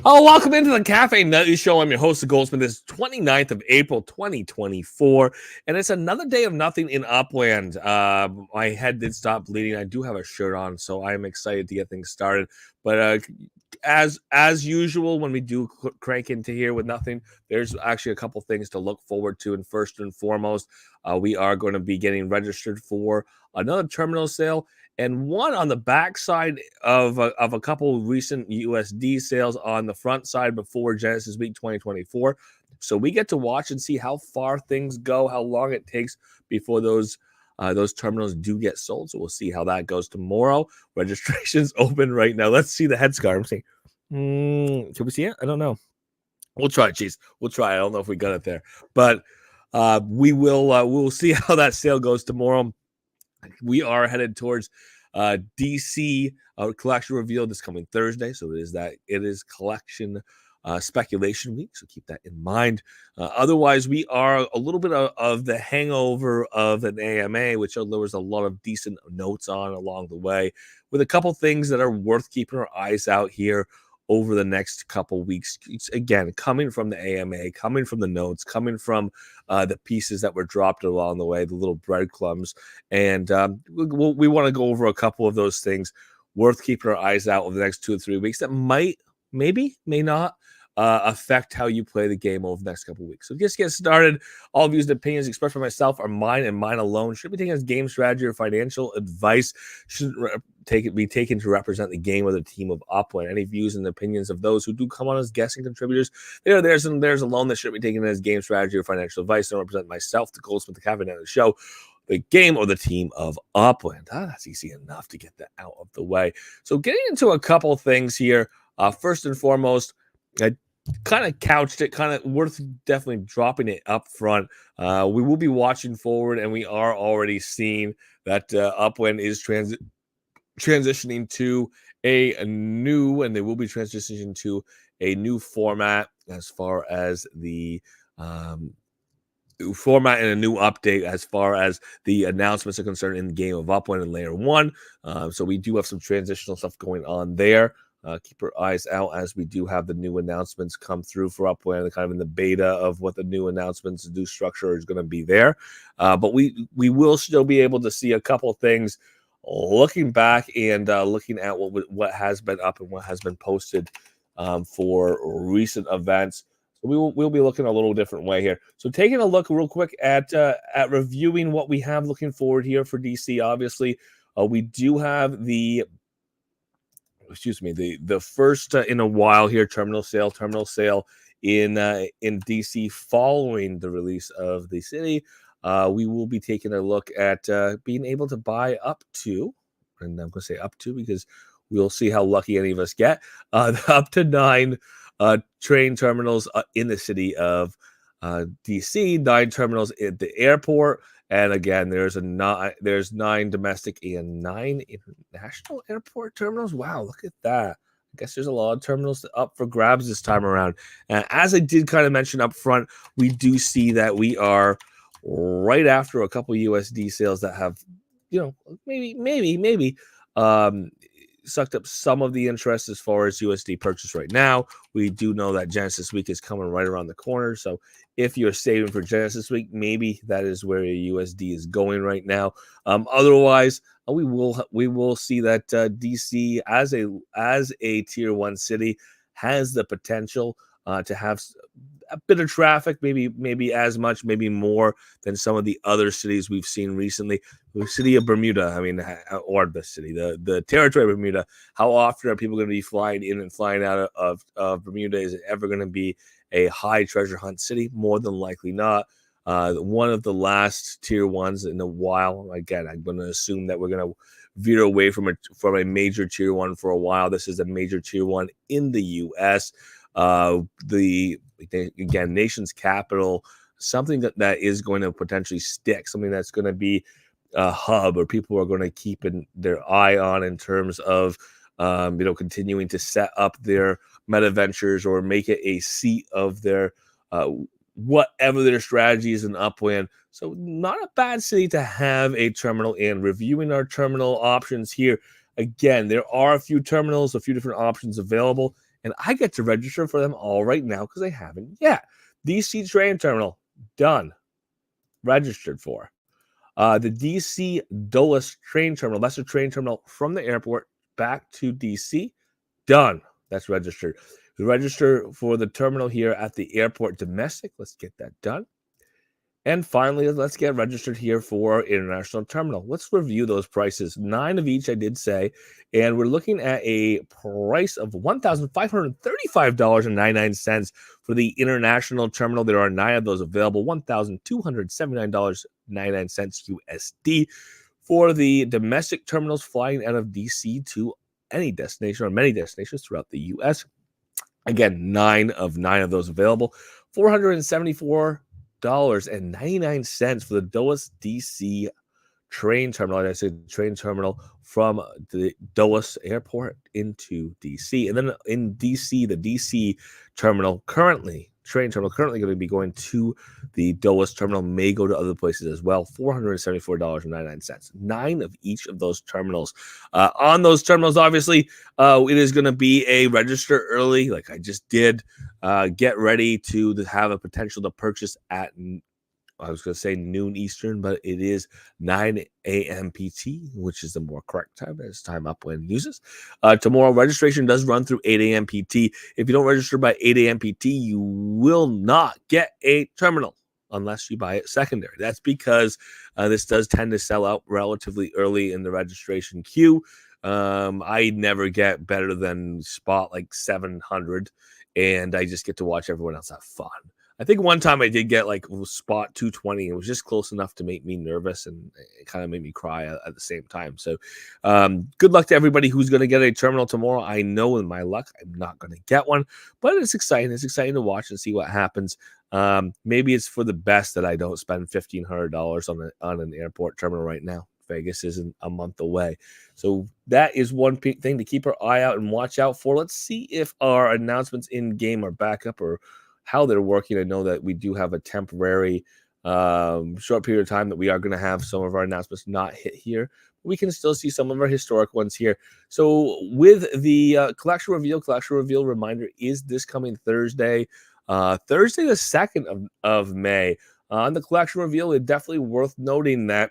Oh, welcome into the Cafe Nutty Show. I'm your host, the Goldsmith. This is 29th of April, 2024, and it's another day of nothing in Upland. My head did stop bleeding. I do have a shirt on, so I'm excited to get things started. But as usual, when we do crank into here with nothing, there's actually a couple things to look forward to. And first and foremost, we are going to be getting registered for another terminal sale, and one on the backside of a couple recent USD sales on the front side before Genesis Week 2024. So we get to watch and see how far things go, how long it takes before those terminals do get sold. So we'll see how that goes tomorrow. Registration's open right now. Let's see the headscarf. I'm saying, can we see it? I don't know. We'll try, geez. We'll try. I don't know if we got it there, but we'll see how that sale goes tomorrow. We are headed towards DC collection reveal this coming Thursday. So it is collection speculation week. So keep that in mind. Otherwise, we are a little bit of the hangover of an AMA, which there was a lot of decent notes on along the way, with a couple things that are worth keeping our eyes out here over the next couple weeks. Again, coming from the AMA, coming from the notes, coming from the pieces that were dropped along the way, the little breadcrumbs. And we want to go over a couple of those things worth keeping our eyes out over the next 2 or 3 weeks that may not affect how you play the game over the next couple of weeks. So just get started. All views and opinions expressed by myself are mine and mine alone. Should be taken as game strategy or financial advice. Shouldn't be taken to represent the game or the team of Upland. Any views and opinions of those who do come on as guessing contributors, there's alone that should be taken as game strategy or financial advice. I don't represent myself, the Goldsmith, the Cabinet of the show, the game or the team of Upland. That's easy enough to get that out of the way. So getting into a couple things here. First and foremost, I kind of couched it, kind of worth definitely dropping it up front. We will be watching forward, and we are already seeing that Upland is transitioning to a new, and they will be transitioning to a new format as far as the format and a new update as far as the announcements are concerned in the game of Upland and Layer 1. So we do have some transitional stuff going on there. Keep your eyes out as we do have the new announcements come through for Upland, kind of in the beta of what the new announcements, the new structure is going to be there. But we will still be able to see a couple of things looking back and looking at what has been up and what has been posted for recent events. So we'll be looking a little different way here. So taking a look real quick at reviewing what we have looking forward here for DC. Obviously, we do have the first in a while here terminal sale in DC following the release of the city. We will be taking a look at being able to buy up to, and I'm going to say up to because we'll see how lucky any of us get, up to 9 train terminals in the city of DC, 9 terminals at the airport. And again, there's 9 domestic and 9 international airport terminals. Wow, look at that. I guess there's a lot of terminals up for grabs this time around. And as I did kind of mention up front, we do see that we are right after a couple USD sales that have, maybe sucked up some of the interest as far as USD purchase right now. We do know that Genesis Week is coming right around the corner. So if you're saving for Genesis Week, maybe that is where your USD is going right now. Otherwise, we will see that DC as a tier 1 city has the potential to have a bit of traffic, maybe as much, maybe more than some of the other cities we've seen recently. The city of Bermuda, or the territory of Bermuda. How often are people going to be flying in and flying out of Bermuda? Is it ever going to be a high treasure hunt city? More than likely not. One of the last tier 1s in a while. Again, I'm going to assume that we're going to veer away from a major tier 1 for a while. This is a major tier 1 in the U.S. Nation's capital, something that is going to potentially stick, something that's going to be a hub or people are going to keep their eye on in terms of continuing to set up their meta ventures or make it a seat of their whatever their strategy is in Upland. So not a bad city to have a terminal in. Reviewing our terminal options here, Again, there are a few terminals, a few different options available, and I get to register for them all right now because I haven't yet. DC train terminal, done, registered for. The DC Dulles train terminal, that's a train terminal from the airport back to DC, done. That's registered. We register for the terminal here at the airport domestic. Let's get that done. And finally, let's get registered here for international terminal. Let's review those prices. 9 of each, I did say, and we're looking at a price of $1,535.99 for the international terminal. There are 9 of those available, $1,279.99 USD. For the domestic terminals flying out of DC to any destination or many destinations throughout the U.S., again, 9 of those available, $474.99 for the Dulles DC train terminal. I said train terminal from the Dulles airport into DC. And then in DC, the DC terminal train terminal currently going to be going to the Dulles terminal, may go to other places as well. $474.99. 9 of each of those terminals. On those terminals, obviously, it is going to be a register early, like I just did. Get ready to have a potential to purchase at, I was going to say noon Eastern, but it is 9 a.m. PT, which is the more correct time, as time Upland uses. Tomorrow, registration does run through 8 a.m. PT. If you don't register by 8 a.m. PT, you will not get a terminal unless you buy it secondary. That's because this does tend to sell out relatively early in the registration queue. I never get better than spot like 700, and I just get to watch everyone else have fun. I think one time I did get like spot 220. It was just close enough to make me nervous, and it kind of made me cry at the same time. So good luck to everybody who's going to get a terminal tomorrow. I know in my luck, I'm not going to get one, but it's exciting. It's exciting to watch and see what happens. Maybe it's for the best that I don't spend $1,500 on an airport terminal right now. Vegas isn't a month away. So that is one thing to keep our eye out and watch out for. Let's see if our announcements in game are back up or how they're working. I know that we do have a temporary short period of time that we are going to have some of our announcements not hit here. We can still see some of our historic ones here. So with the collection reveal reminder is this coming Thursday, Thursday the 2nd of May. On the collection reveal, it's definitely worth noting that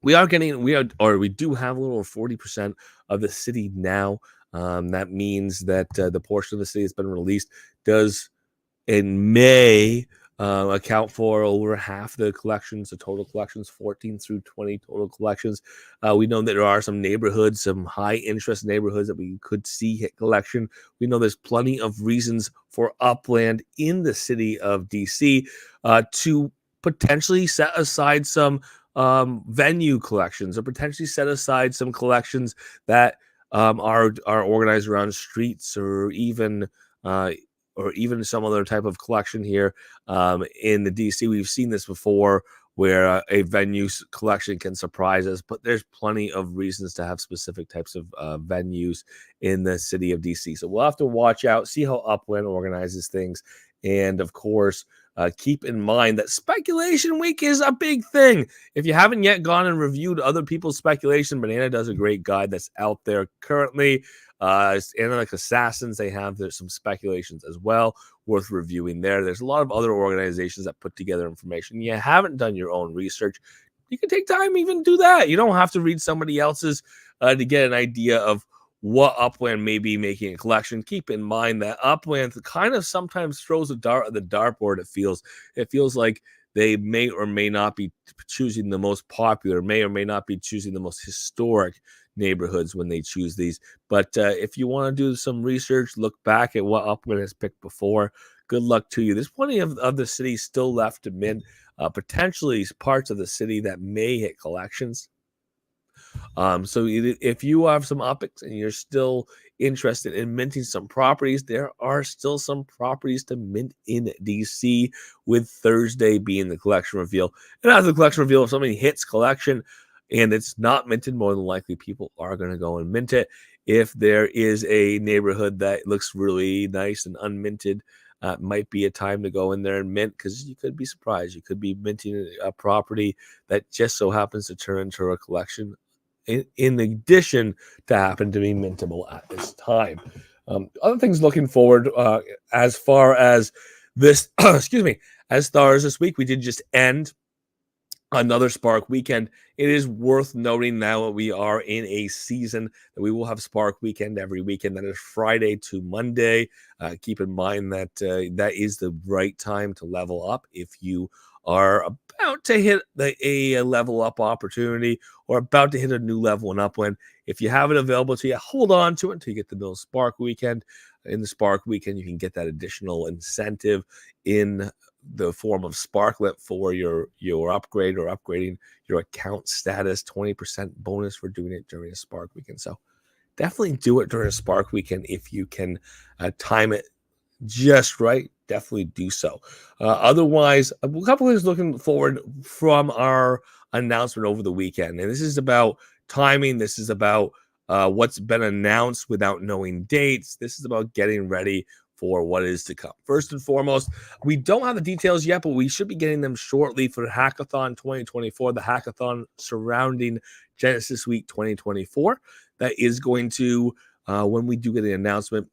we do have a little over 40% of the city now. That means that the portion of the city that's been released does in May account for over half the collections, the total collections, 14 through 20 total collections. We know that there are some neighborhoods, some high interest neighborhoods that we could see hit collection. We know there's plenty of reasons for Upland in the city of DC to potentially set aside some venue collections, or potentially set aside some collections that are organized around streets, or even some other type of collection here in the DC. We've seen this before, where a venue collection can surprise us, but there's plenty of reasons to have specific types of venues in the city of DC. So we'll have to watch out, see how Upland organizes things, and of course, keep in mind that speculation week is a big thing. If you haven't yet gone and reviewed other people's speculation, Banana does a great guide that's out there currently. Analytic Assassins, they have some speculations as well, worth reviewing there. There's a lot of other organizations that put together information. You haven't done your own research, you can take time, even do that. You don't have to read somebody else's to get an idea of what Upland may be making a collection. Keep in mind that Upland kind of sometimes throws a dart at the dartboard. It feels like they may or may not be choosing the most popular, may or may not be choosing the most historic neighborhoods when they choose these. But if you want to do some research, look back at what Upland has picked before. Good luck to you. There's plenty of the city still left to mint, potentially parts of the city that may hit collections. So if you have some optics and you're still interested in minting some properties, there are still some properties to mint in DC, with Thursday being the collection reveal. And after the collection reveal, if somebody hits collection and it's not minted, more than likely people are going to go and mint it. If there is a neighborhood that looks really nice and unminted, might be a time to go in there and mint, because you could be surprised. You could be minting a property that just so happens to turn into a collection in addition to happen to be mintable at this time. Other things looking forward, as far as this, excuse me, as far as this week, we did just end another Spark weekend. It is worth noting now that we are in a season that we will have Spark weekend every weekend. That is Friday to Monday. Keep in mind that that is the right time to level up if you are about to hit a level up opportunity or about to hit a new level in Upland. If you have it available to you, hold on to it until you get the middle Spark weekend. In the Spark weekend, you can get that additional incentive in the form of Sparklet for your upgrade or upgrading your account status. 20% bonus for doing it during a Spark weekend. So definitely do it during a Spark weekend if you can time it just right. Definitely do so. Otherwise, a couple of things looking forward from our announcement over the weekend, and this is about timing. This is about what's been announced without knowing dates. This is about getting ready for what is to come. First and foremost, we don't have the details yet, but we should be getting them shortly for Hackathon 2024, the hackathon surrounding Genesis Week 2024. That is going to, when we do get the announcement,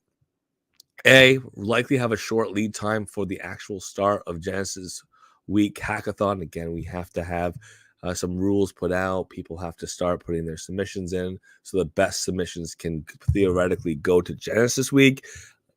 likely have a short lead time for the actual start of Genesis Week Hackathon. Again, we have to have some rules put out. People have to start putting their submissions in, so the best submissions can theoretically go to Genesis Week.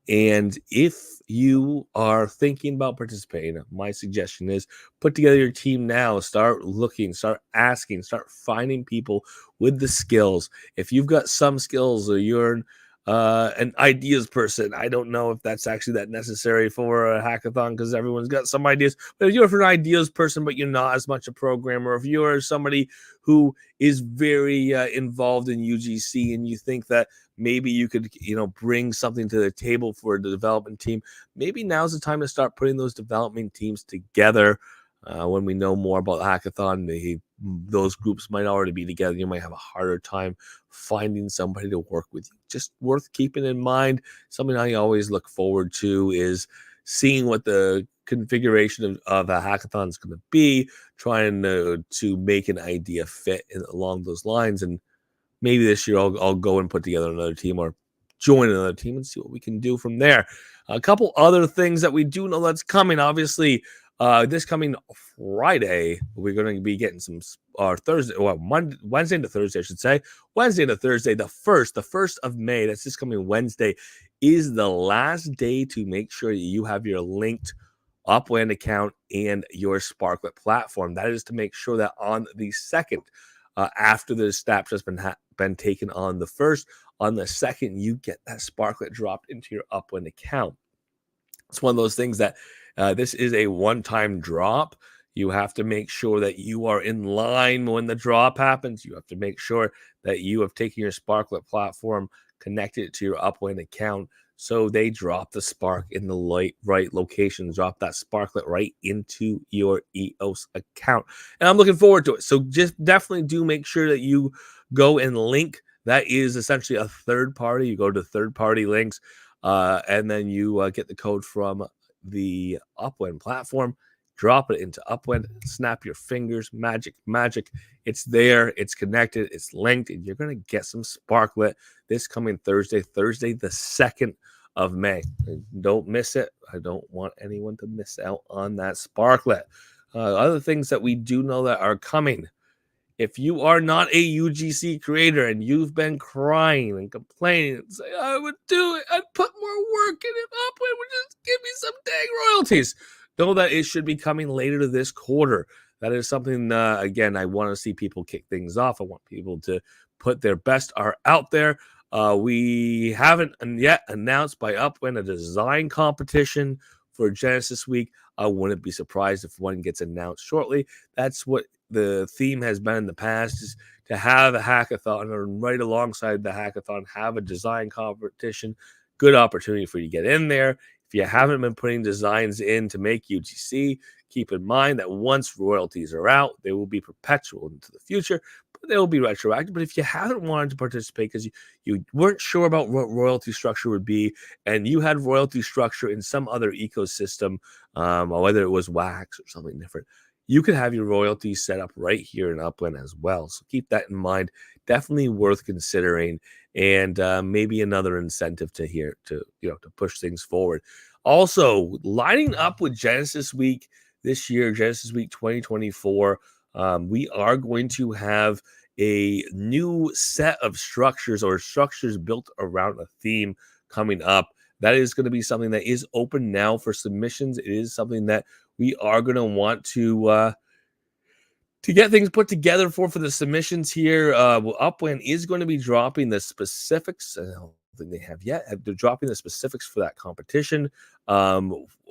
And if you are thinking about participating, my suggestion is put together your team now. Start looking, start asking, start finding people with the skills. If you've got some skills or you're an ideas person, I don't know if that's actually that necessary for a hackathon because everyone's got some ideas. But if you're an ideas person, but you're not as much a programmer, if you're somebody who is very involved in UGC and you think that maybe you could, bring something to the table for the development team, maybe now's the time to start putting those development teams together. When we know more about hackathon, those groups might already be together. You might have a harder time finding somebody to work with. Just worth keeping in mind. Something I always look forward to is seeing what the configuration of a hackathon is going to be, trying to make an idea fit along those lines. And maybe this year I'll go and put together another team or join another team and see what we can do from there. A couple other things that we do know that's coming. Obviously, this coming Friday, we're going to be getting some, Thursday, Wednesday into Thursday, I should say. Wednesday into Thursday, the 1st of May, that's this coming Wednesday, is the last day to make sure you have your linked Upland account and your Sparklet platform. That is to make sure that on the 2nd, after the snapshot's been taken on the 1st, on the 2nd, you get that Sparklet dropped into your Upland account. It's one of those things that this is a one-time drop. You have to make sure that you are in line when the drop happens. You have to make sure that you have taken your Sparklet platform, connected it to your Upland account, so they drop the Spark in the right location, drop that Sparklet right into your EOS account. And I'm looking forward to it. So just definitely do make sure that you go and link. That is essentially a third party. You go to third-party links, and then you get the code from the Upland platform, drop it into Upland, snap your fingers, magic. It's there, it's connected, it's linked, and you're going to get some Sparklet this coming Thursday the 2nd of May. Don't miss it. I don't want anyone to miss out on that Sparklet. Other things that we do know that are coming. If you are not a UGC creator and you've been crying and complaining and saying, I would do it, I'd put more work in it, Upland would just give me some dang royalties, know that it should be coming later to this quarter. That is something, again, I want to see people kick things off. I want people to put their best art out there. We haven't yet announced by Upland a design competition for Genesis Week. I wouldn't be surprised if one gets announced shortly. That's what the theme has been in the past, is to have a hackathon, or right alongside the hackathon, have a design competition. Good opportunity for you to get in there. If you haven't been putting designs in to make UGC, keep in mind that once royalties are out, they will be perpetual into the future, but they will be retroactive. But if you haven't wanted to participate because you weren't sure about what royalty structure would be, and you had royalty structure in some other ecosystem, or whether it was Wax or something different, you could have your royalties set up right here in Upland as well. So keep that in mind. Definitely worth considering, and maybe another incentive to here to to push things forward. Also, lining up with Genesis Week this year, Genesis Week 2024, we are going to have a new set of structures or structures built around a theme coming up. That is going to be something that is open now for submissions. It is something that we are going to want to get things put together for the submissions here. Upland is going to be dropping the specifics. I don't think they have yet. They're dropping the specifics for that competition.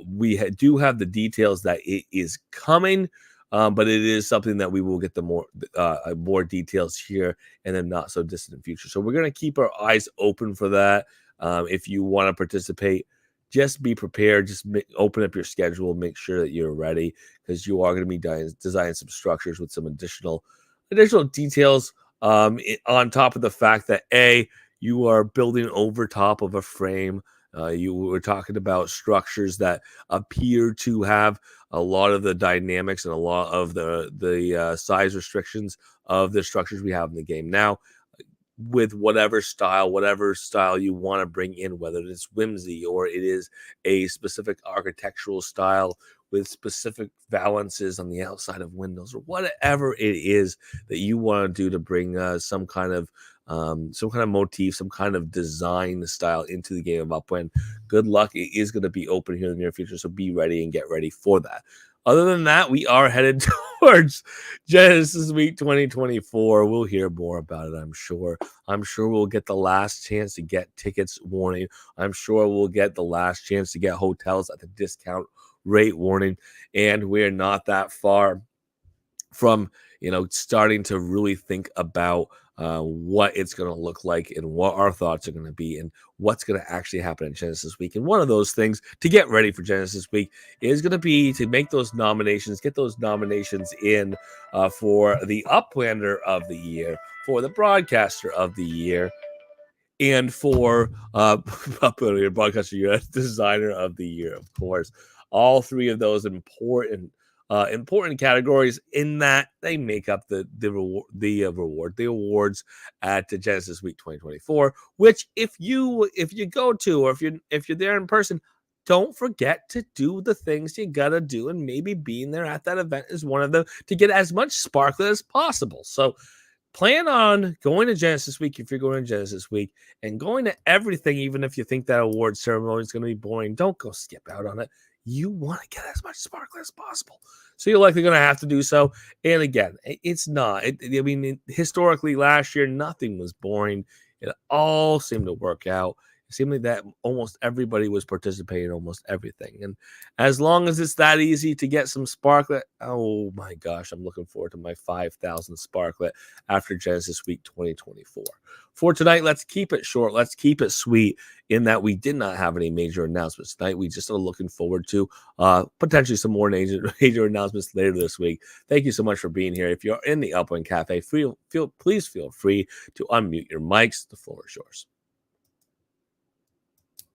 We do have the details that it is coming, but it is something that we will get the more details here in the not so distant future. So we're going to keep our eyes open for that. If you want to participate, just be prepared. Just open up your schedule, make sure that you're ready, because you are going to be designing some structures with some additional details, on top of the fact that you are building over top of a frame. You were talking about structures that appear to have a lot of the dynamics and a lot of the size restrictions of the structures we have in the game now, with whatever style you want to bring in, whether it's whimsy or it is a specific architectural style with specific valances on the outside of windows, or whatever it is that you want to do to bring some kind of motif, some kind of design style into the game of Upland. Good luck. It is going to be open here in the near future, so be ready and get ready for that. Other than that, we are headed towards Genesis Week 2024. We'll hear more about it, I'm sure. I'm sure we'll get the last chance to get tickets warning. I'm sure we'll get the last chance to get hotels at the discount rate warning. And we're not that far from, starting to really think about what it's going to look like and what our thoughts are going to be and what's going to actually happen in Genesis Week. And one of those things to get ready for Genesis Week is going to be to make those nominations, get those nominations in for the Uplander of the Year, for the Broadcaster of the Year, and for Uplander Broadcaster Year, Designer of the Year, of course. All three of those important categories, in that they make up the awards at the Genesis Week 2024. Which, if you go to, or if you're there in person, don't forget to do the things you gotta do, and maybe being there at that event is one of them, to get as much sparklet as possible. So plan on going to Genesis Week if you're going to Genesis Week, and going to everything, even if you think that award ceremony is going to be boring. Don't go skip out on it. You want to get as much sparkle as possible. So you're likely going to have to do so. And again, it's not. Historically, last year, nothing was boring. It all seemed to work out. It seemed like that almost everybody was participating in almost everything. And as long as it's that easy to get some sparklet, oh my gosh, I'm looking forward to my 5,000 sparklet after Genesis Week 2024. For tonight, let's keep it short. Let's keep it sweet, in that we did not have any major announcements tonight. We just are looking forward to potentially some more major announcements later this week. Thank you so much for being here. If you're in the Upland Cafe, please feel free to unmute your mics. The floor is yours.